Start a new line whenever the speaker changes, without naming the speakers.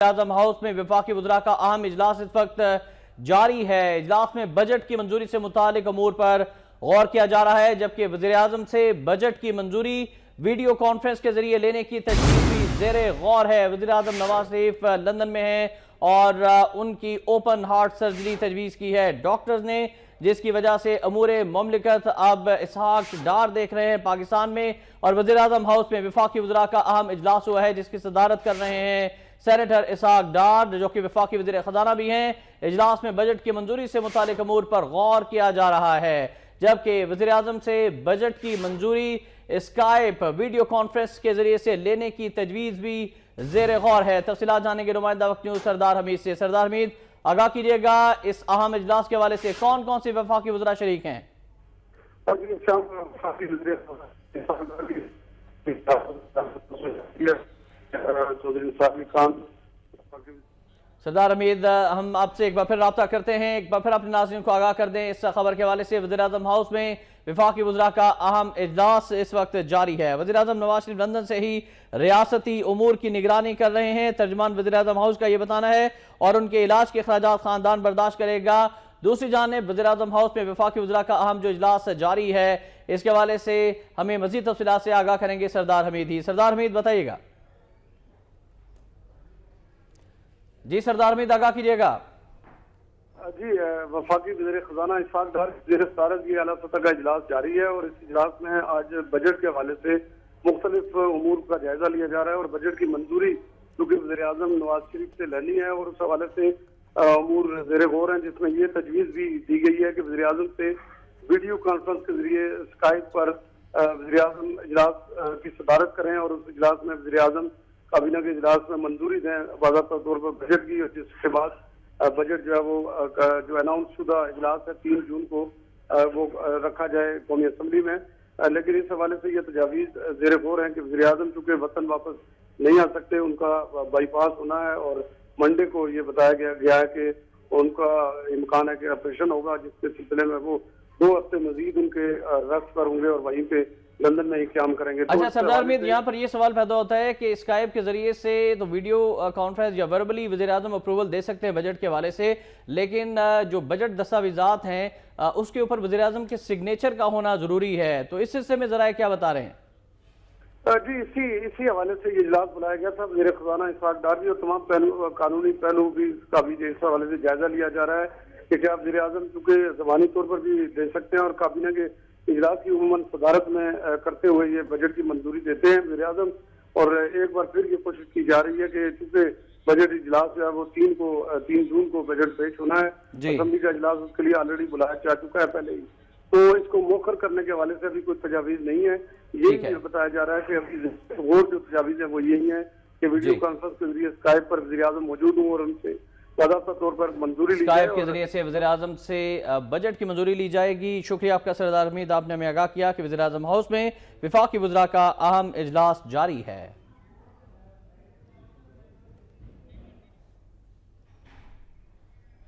اعظم house میں وفاقی وزراء کا اہم اجلاس اس وقت جاری ہے۔ اجلاس میں بجٹ کی منظوری سے متعلق امور پر غور کیا جا رہا ہے، جبکہ وزیراعظم سے بجٹ کی منظوری ویڈیو کانفرنس کے ذریعے لینے کی تجویز بھی زیر غور ہے۔ وزیراعظم نواز شریف لندن میں ہیں اور ان کی اوپن ہارٹ سرجری تجویز کی ہے ڈاکٹرز نے، جس کی وجہ سے امور مملکت اب اسحاق ڈار دیکھ رہے ہیں پاکستان میں، اور وزیراعظم ہاؤس میں وفاقی وزراء کا اہم اجلاس ہوا ہے جس کی صدارت کر رہے ہیں سینیٹر اسحاق ڈار، جو کہ وفاقی وزیر خزانہ بھی ہیں۔ اجلاس میں بجٹ کی منظوری سے متعلق امور پر غور کیا جا رہا ہے، جبکہ وزیراعظم سے بجٹ کی منظوری اسکائپ ویڈیو کانفرنس کے ذریعے سے لینے کی تجویز بھی زیر غور ہے۔ تفصیلات جاننے کے نمائندہ وقت نیوز سردار حمید سے۔ سردار حمید، آگاہ کیجیے گا اس اہم اجلاس کے حوالے سے کون کون سے وفاقی وزراء شریک ہیں؟ سردار حمید، ہم آپ سے ایک بار پھر رابطہ کرتے ہیں، ایک بار پھر اپنے ناظرین کو آگاہ کر دیں اس خبر کے حوالے سے۔ وزیراعظم ہاؤس میں وفاقی وزراء کا اہم اجلاس اس وقت جاری ہے۔ وزیراعظم نواز شریف لندن سے ہی ریاستی امور کی نگرانی کر رہے ہیں، ترجمان وزیراعظم ہاؤس کا یہ بتانا ہے، اور ان کے علاج کے اخراجات خاندان برداشت کرے گا۔ دوسری جانب وزیراعظم ہاؤس میں وفاقی وزراء کا اہم جو اجلاس جاری ہے، اس کے حوالے سے ہمیں مزید تفصیلات سے آگاہ کریں گے سردار حمید ہی۔ سردار حمید بتائیے گا۔ جی سردار حمید، آگاہ کیجیے گا۔
جی، وفاقی وزیر خزانہ اسحاق ڈار زیر صدارت یہ اعلیٰ سطح کا اجلاس جاری ہے، اور اس اجلاس میں آج بجٹ کے حوالے سے مختلف امور کا جائزہ لیا جا رہا ہے، اور بجٹ کی منظوری کیونکہ وزیر اعظم نواز شریف سے لینی ہے، اور اس حوالے سے امور زیر غور ہیں، جس میں یہ تجویز بھی دی گئی ہے کہ وزیر اعظم سے ویڈیو کانفرنس کے ذریعے اسکائپ پر وزیر اعظم اجلاس کی صدارت کریں، اور اس اجلاس میں وزیر اعظم کابینہ کے اجلاس میں منظوری دیں باضابطہ طور پر بجٹ کی، جس کے بعد بجٹ جو ہے وہ جو اناؤنس شدہ اجلاس ہے 3 جون کو وہ رکھا جائے قومی اسمبلی میں۔ لیکن اس حوالے سے یہ تجاویز زیر غور ہیں کہ وزیر اعظم چونکہ وطن واپس نہیں آ سکتے، ان کا بائی پاس ہونا ہے، اور منڈے کو یہ بتایا گیا ہے کہ ان کا امکان ہے کہ آپریشن ہوگا، جس کے سلسلے میں وہ 2 ہفتے مزید ان کے ریسٹ پر ہوں گے اور وہیں پہ لندن میں ہی قیام کریں گے۔
اچھا سردار حمید، یہاں پر یہ سوال پیدا ہوتا ہے کہ اسکائپ کے ذریعے سے تو ویڈیو کانفرنس یا وربلی وزیراعظم اپروول دے سکتے ہیں بجٹ کے حوالے سے، لیکن جو بجٹ دستاویزات ہیں اس کے اوپر وزیراعظم کے سگنیچر کا ہونا ضروری ہے، تو اس سلسلے میں ذرائع کیا بتا رہے ہیں؟
جی، اسی حوالے سے یہ اجلاس بلایا گیا تھا۔ وزیر خزانہ اسحاق ڈار بھی اور تمام قانونی پہلو بھی کا بھی اس حوالے سے جائزہ لیا جا رہا ہے کہ کیا وزیر اعظم چونکہ زبانی طور پر بھی دے سکتے ہیں، اور کابینہ کے اجلاس کی عموماً صدارت میں کرتے ہوئے یہ بجٹ کی منظوری دیتے ہیں وزیر اعظم، اور ایک بار پھر یہ کوشش کی جا رہی ہے کہ چونکہ بجٹ اجلاس جو ہے وہ 3 جون کو بجٹ پیش ہونا ہے، اسمبلی کا اجلاس اس کے لیے آلریڈی بلایا جا چکا ہے پہلے ہی، تو اس کو مؤخر کرنے کے حوالے سے ابھی کوئی تجاویز نہیں ہے۔ یہی بتایا جا رہا ہے کہ ابھی غور جو تجاویز ہیں وہ یہی ہیں کہ ویڈیو کانفرنس کے ذریعے اسکائپ پر وزیر اعظم موجود ہوں اور ان سے باضابطہ طور پر منظوری لی جائے،
اسکائپ کے ذریعے سے وزیر اعظم سے بجٹ کی منظوری لی جائے گی۔ شکریہ آپ کا سردار حمید، آپ نے ہمیں آگاہ کیا کہ وزیر اعظم ہاؤس میں وفاقی وزراء کا اہم اجلاس جاری ہے۔